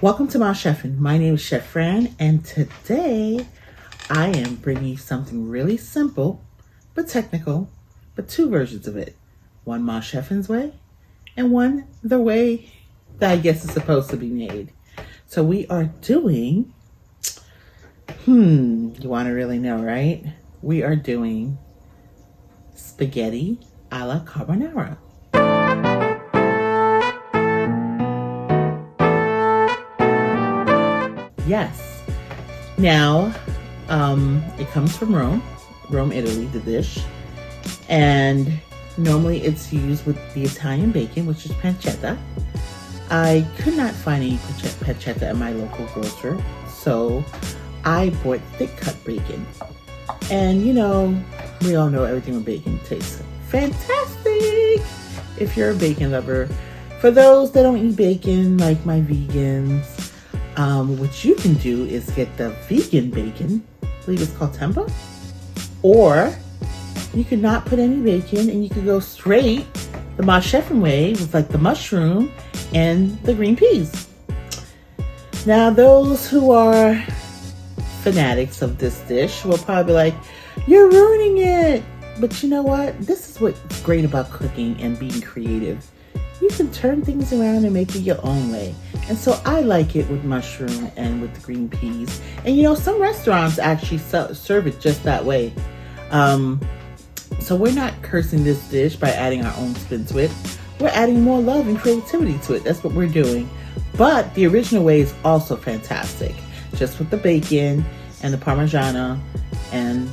Welcome to my chefing. My name is Chef Fran, and today I am bringing you something really simple but technical, but two versions of it. One my chefing's way, and one the way that I guess is supposed to be made. So we are doing, you want to really know, right? We are doing spaghetti alla carbonara. Yes. Now, it comes from Rome, Italy, the dish. And normally it's used with the Italian bacon, which is pancetta. I could not find any pancetta at my local grocer, so I bought thick cut bacon. And you know, we all know everything with bacon tastes fantastic if you're a bacon lover. For those that don't eat bacon, like my vegans, what you can do is get the vegan bacon, I believe it's called tempeh, or you could not put any bacon and you could go straight the my chefing way with like the mushroom and the green peas. Now those who are fanatics of this dish will probably be like, you're ruining it. But you know what? This is what's great about cooking and being creative. You can turn things around and make it your own way. And so I like it with mushroom and with the green peas. And you know, some restaurants actually serve it just that way. So we're not cursing this dish by adding our own spin to it. We're adding more love and creativity to it. That's what we're doing. But the original way is also fantastic. Just with the bacon and the Parmesan and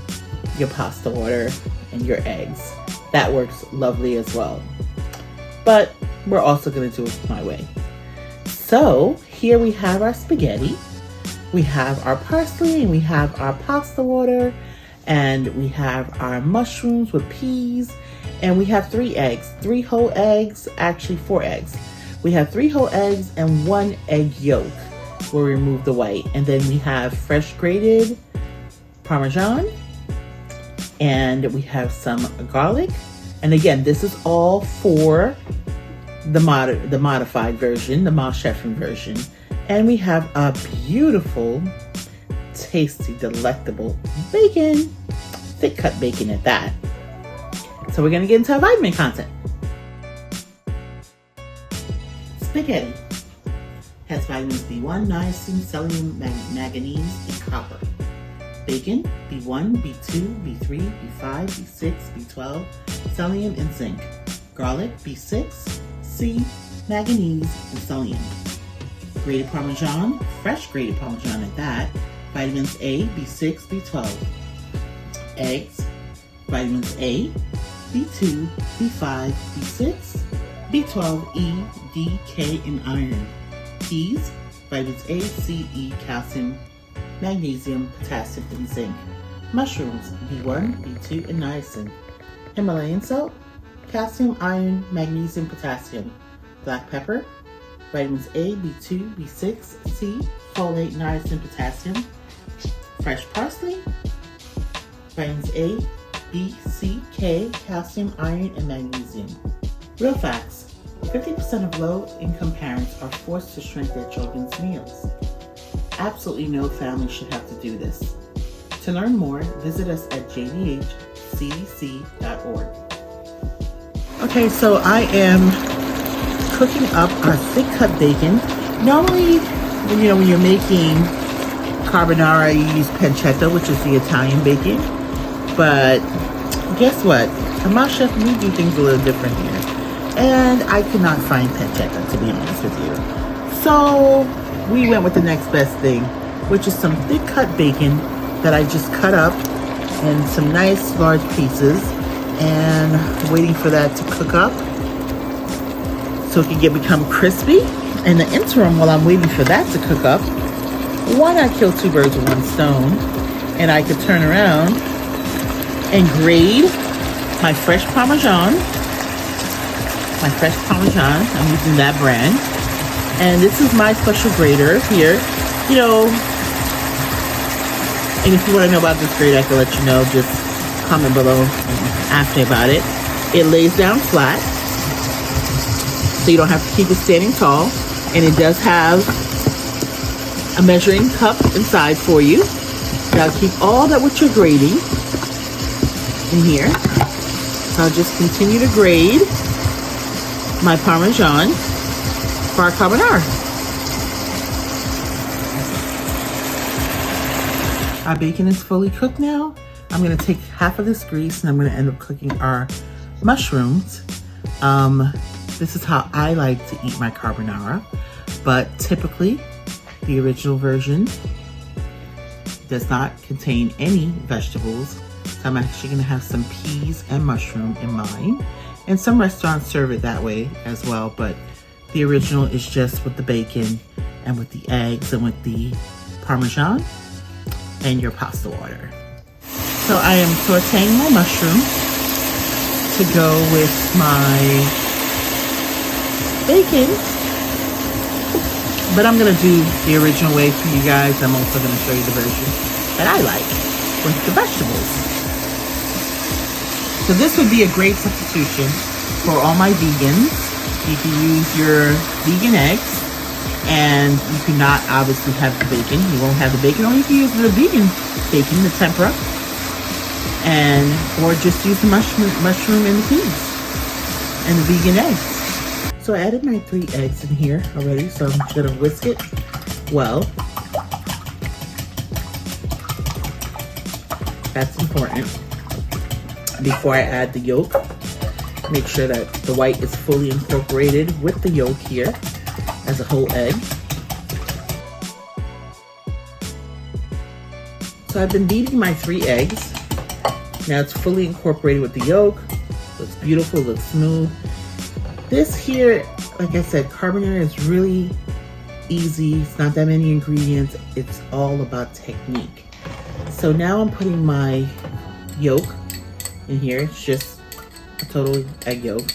your pasta water and your eggs. That works lovely as well. But we're also going to do it my way. So here we have our spaghetti, we have our parsley, and we have our pasta water, and we have our mushrooms with peas, and we have 3 eggs, 3 whole eggs, actually 4 eggs. We have 3 whole eggs and 1 egg yolk. We'll remove the white. And then we have fresh grated Parmesan, and we have some garlic. And again, this is all for the modified version, the my chefing version. And we have a beautiful, tasty, delectable bacon, thick cut bacon at that. So we're gonna get into our vitamin content. Spaghetti has vitamins B1, niacin, selenium, manganese, and copper. Bacon, B1, B2, B3, B5, B6, B12, selenium, and zinc. Garlic, B6, C, manganese, and selenium. Grated Parmesan, fresh grated Parmesan at that, vitamins A, B6, B12. Eggs, vitamins A, B2, B5, B6, B12, E, D, K, and iron. Peas, vitamins A, C, E, calcium, magnesium, potassium, and zinc. Mushrooms, B1, B2, and niacin. Himalayan salt, calcium, iron, magnesium, potassium. Black pepper, vitamins A, B2, B6, C, folate, niacin, potassium. Fresh parsley, vitamins A, B, C, K, calcium, iron, and magnesium. Real facts. 50% of low-income parents are forced to shrink their children's meals. Absolutely no family should have to do this. To learn more, visit us at jdhcdc.org. Okay, so I am cooking up our thick cut bacon. Normally, when you're making carbonara, you use pancetta, which is the Italian bacon. But guess what? At my chef, we do things a little different here. And I could not find pancetta, to be honest with you. So we went with the next best thing, which is some thick cut bacon that I just cut up in some nice large pieces, and waiting for that to cook up so it can become crispy. In the interim, while I'm waiting for that to cook up, why not kill 2 birds with 1 stone? And I could turn around and grate my fresh Parmesan. I'm using that brand. And this is my special grater here. And if you want to know about this grater, I can let you know. Just comment below and ask me about it. It lays down flat, so you don't have to keep it standing tall. And it does have a measuring cup inside for you. Now keep all that what you're grading in here. So I'll just continue to grade my Parmesan for our carbonara. Our bacon is fully cooked now. I'm gonna take half of this grease and I'm gonna end up cooking our mushrooms. This is how I like to eat my carbonara, but typically the original version does not contain any vegetables. So I'm actually gonna have some peas and mushroom in mine. And some restaurants serve it that way as well, but the original is just with the bacon and with the eggs and with the Parmesan and your pasta water. So I am sauteing my mushroom to go with my bacon, but I'm gonna do the original way for you guys. I'm also gonna show you the version that I like with the vegetables. So this would be a great substitution for all my vegans. You can use your vegan eggs, and you cannot obviously have the bacon. You won't have the bacon, or you can use the vegan bacon, the tempura, or just use the mushroom and the peas and the vegan eggs. So I added my 3 eggs in here already, so I'm just gonna whisk it well. That's important. Before I add the yolk, make sure that the white is fully incorporated with the yolk here as a whole egg. So I've been beating my 3 eggs. Now it's fully incorporated with the yolk. Looks beautiful, looks smooth. This here, like I said, carbonara is really easy. It's not that many ingredients. It's all about technique. So now I'm putting my yolk in here. It's just a total egg yolk.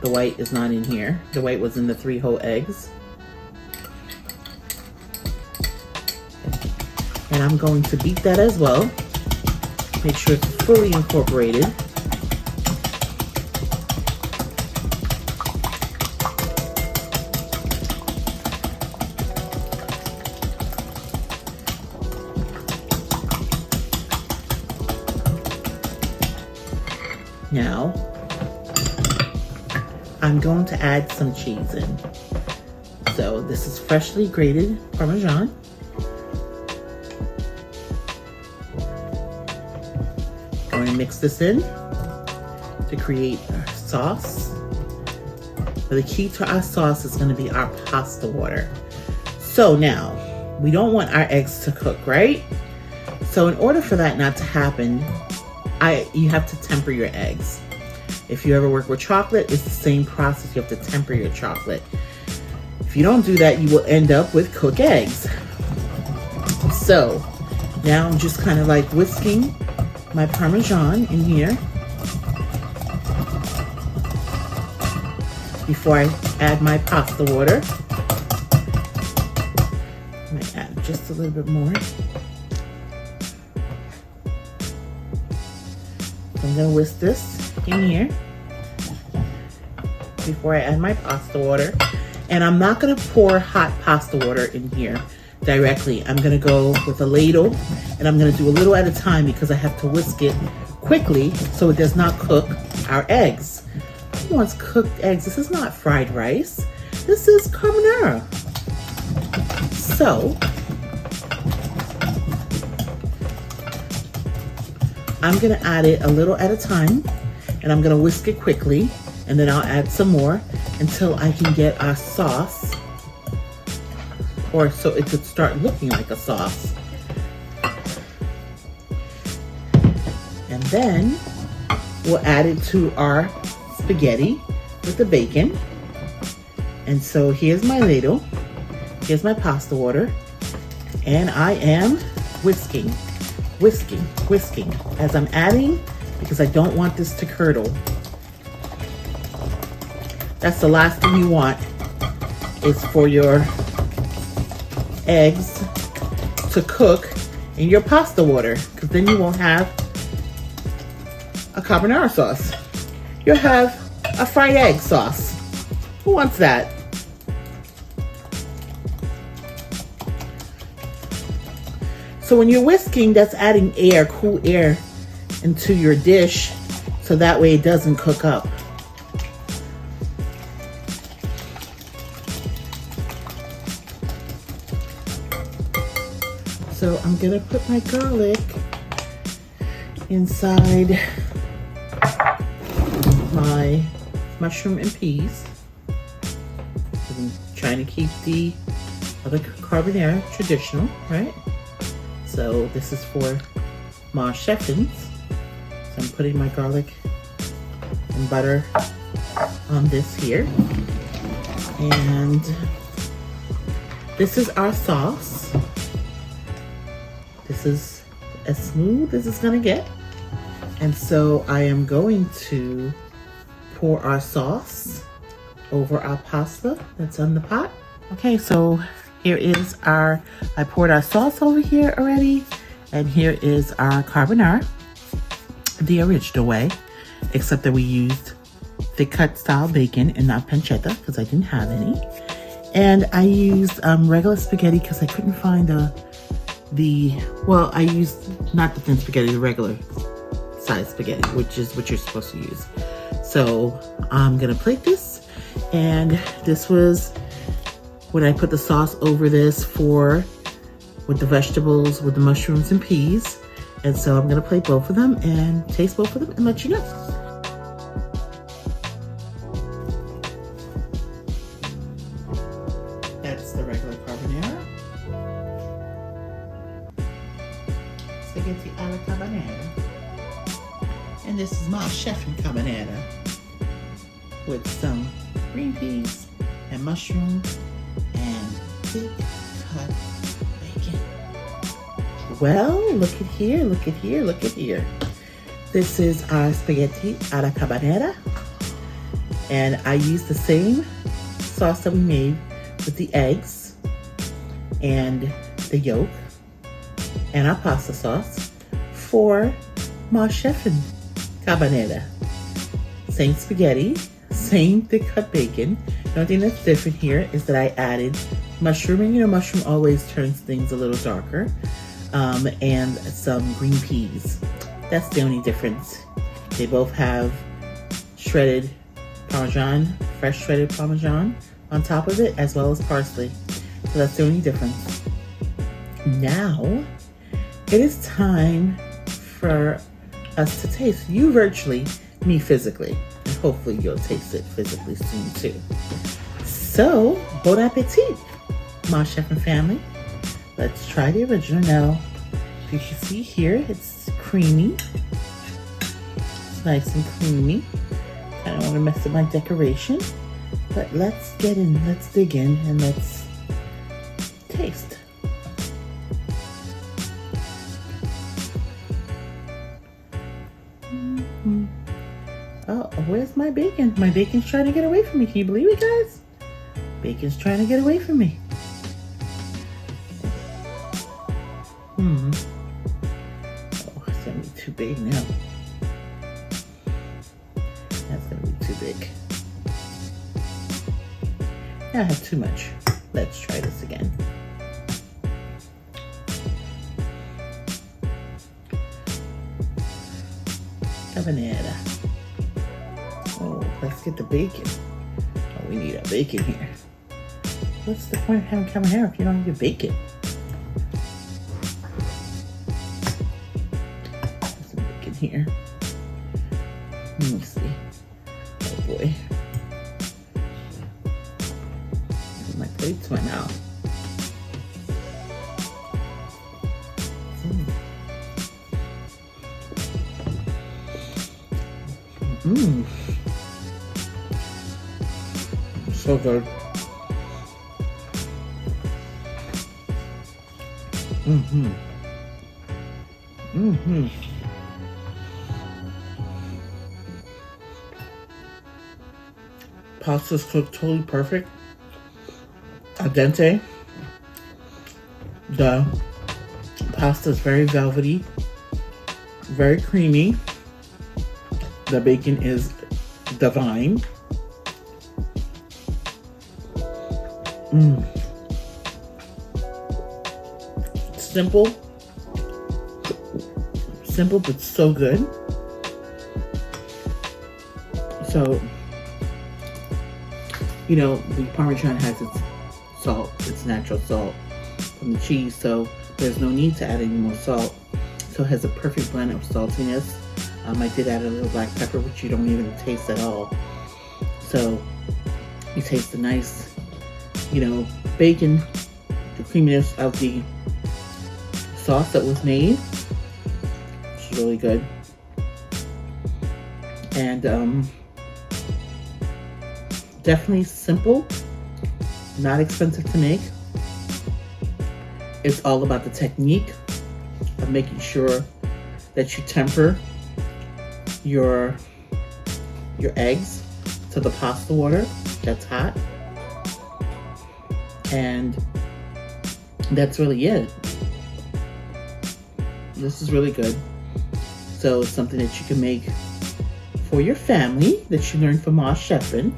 The white is not in here. The white was in the 3 whole eggs. And I'm going to beat that as well. Make sure it's fully incorporated. Now, I'm going to add some cheese in. So this is freshly grated Parmesan. Going to mix this in to create our sauce. But the key to our sauce is going to be our pasta water. So now, we don't want our eggs to cook, right? So in order for that not to happen, you have to temper your eggs. If you ever work with chocolate, it's the same process. You have to temper your chocolate. If you don't do that, you will end up with cooked eggs. So now I'm just kind of like whisking my Parmesan in here before I add my pasta water. I'm gonna add just a little bit more. I'm gonna whisk this in here before I add my pasta water. And I'm not gonna pour hot pasta water in here directly. I'm gonna go with a ladle and I'm gonna do a little at a time because I have to whisk it quickly so it does not cook our eggs. Who wants cooked eggs? This is not fried rice. This is carbonara. So, I'm gonna add it a little at a time and I'm gonna whisk it quickly and then I'll add some more until I can get our sauce, or so it could start looking like a sauce. And then we'll add it to our spaghetti with the bacon. And so here's my ladle, here's my pasta water, and I am whisking as I'm adding because I don't want this to curdle. That's the last thing you want, is for your eggs to cook in your pasta water, because then you won't have a carbonara sauce. You'll have a fried egg sauce. Who wants that? So when you're whisking, that's adding air, cool air into your dish, so that way it doesn't cook up. So I'm gonna put my garlic inside my mushroom and peas. I'm trying to keep the Alla Carbonara traditional, right? So this is for my chefins. So I'm putting my garlic and butter on this here. And this is our sauce. This is as smooth as it's gonna get. And so I am going to pour our sauce over our pasta that's on the pot. Okay, so here is I poured our sauce over here already. And here is our carbonara, the original way, except that we used thick cut style bacon and not pancetta because I didn't have any. And I used regular spaghetti because I couldn't find well, I used not the thin spaghetti, the regular size spaghetti, which is what you're supposed to use. So I'm gonna plate this, and this was when I put the sauce over this with the vegetables, with the mushrooms and peas. And so I'm gonna plate both of them and taste both of them and let you know. That's the regular carbonara. Spaghetti alla carbonara. And this is my chef carbonara with some green peas and mushroom and thick cut bacon. Well, look at here, look at here, look at here. This is our spaghetti alla carbonara. And I used the same sauce that we made with the eggs and the yolk and our pasta sauce for my chefin' carbonara. Same spaghetti, same thick cut bacon. The only thing that's different here is that I added mushroom, and you know mushroom always turns things a little darker, and some green peas. That's the only difference. They both have shredded Parmesan, fresh shredded Parmesan on top of it, as well as parsley. So that's the only difference. Now, it is time for us to taste. You virtually, me physically. And hopefully you'll taste it physically soon too. So, bon appetit, my chef and family. Let's try the original now. If you can see here, it's creamy. It's nice and creamy. I don't want to mess up my decoration, but let's get in, let's dig in, and let's taste. Oh, where's my bacon? My bacon's trying to get away from me. Can you believe it, guys? Bacon's trying to get away from me. Oh, it's gonna be too big now. That's gonna be too big. Now I have too much. Let's try this again. Carbonara. Oh, let's get the bacon. Oh, we need our bacon here. What's the point of having carbonara if you don't have your bacon? There's some bacon here. Let me see. Oh boy. My plate to my mouth. So good. Pasta's cooked totally perfect. Al dente. The pasta is very velvety, very creamy. The bacon is divine. Simple Simple, but so good. So, you know, the Parmesan has its salt, its natural salt from the cheese, so there's no need to add any more salt. So it has a perfect blend of saltiness. I did add a little black pepper, which you don't even taste at all. So you taste the nice, you know, bacon, the creaminess of the sauce that was made. It's really good. And definitely simple, not expensive to make. It's all about the technique of making sure that you temper your eggs to the pasta water that's hot, and that's really it. This is really good. So it's something that you can make for your family that you learned from Chef Fran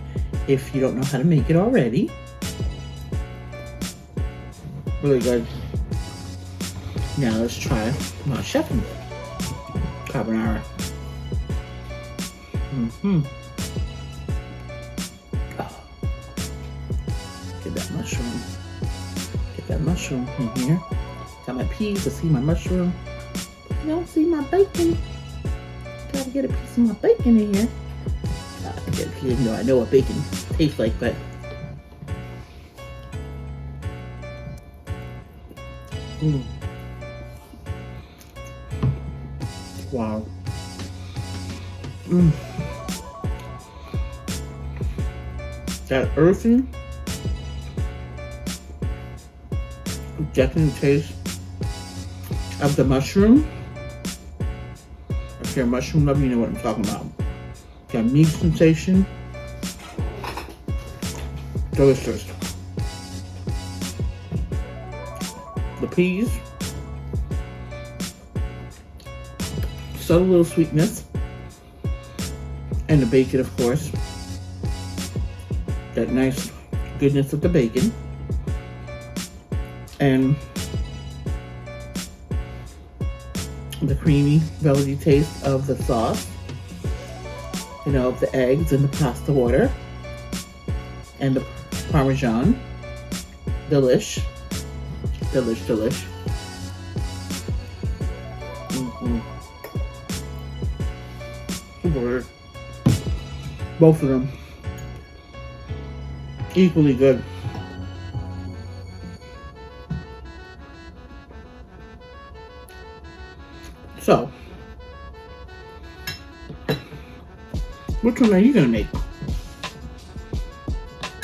if you don't know how to make it already. Really good. Now let's try Chef Fran carbonara. Oh. Get that mushroom. Get that mushroom in here. Got my peas. I see my mushroom. I don't see my bacon. Gotta get a piece of my bacon in here. Even though I know what bacon tastes like, but wow. That earthy, definitely taste of the mushroom. If you're a mushroom lover, you know what I'm talking about. Got meat sensation. Delicious. The peas. Subtle little sweetness. And the bacon, of course. That nice goodness of the bacon. And the creamy, velvety taste of the sauce. You know, of the eggs and the pasta water. And the Parmesan. Delish. Delish, delish. Super. Both of them. Equally good. So, which one are you gonna make?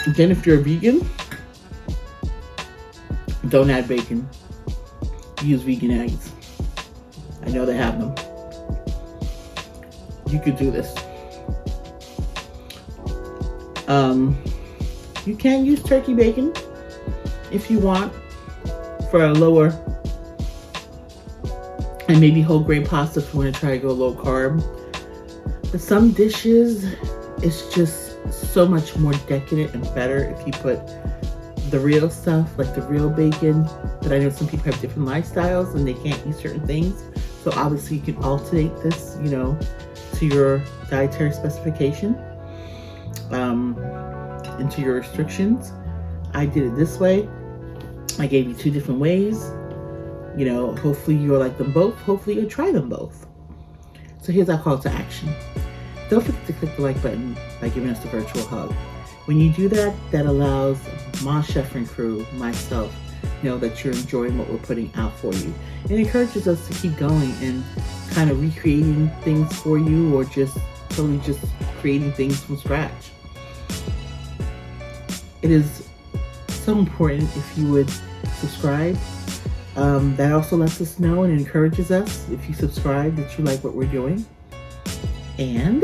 Again, if you're a vegan, don't add bacon. Use vegan eggs. I know they have them. You could do this. You can use turkey bacon if you want for a lower, and maybe whole grain pasta if you want to try to go low carb. But some dishes, it's just so much more decadent and better if you put the real stuff, like the real bacon. But I know some people have different lifestyles and they can't eat certain things. So obviously you can alternate this, you know, to your dietary specification, and to your restrictions. I did it this way. I gave you 2 different ways. You know, hopefully you'll like them both. Hopefully you'll try them both. So here's our call to action. Don't forget to click the like button by giving us a virtual hug. When you do that, that allows my Chef Fran crew, myself, know that you're enjoying what we're putting out for you. It encourages us to keep going and kind of recreating things for you, or just totally just creating things from scratch. It is so important if you would subscribe. That also lets us know and encourages us, if you subscribe, that you like what we're doing. And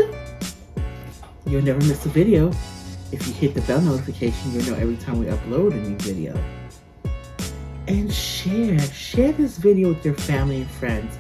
you'll never miss a video. If you hit the bell notification, you'll know every time we upload a new video. And share this video with your family and friends.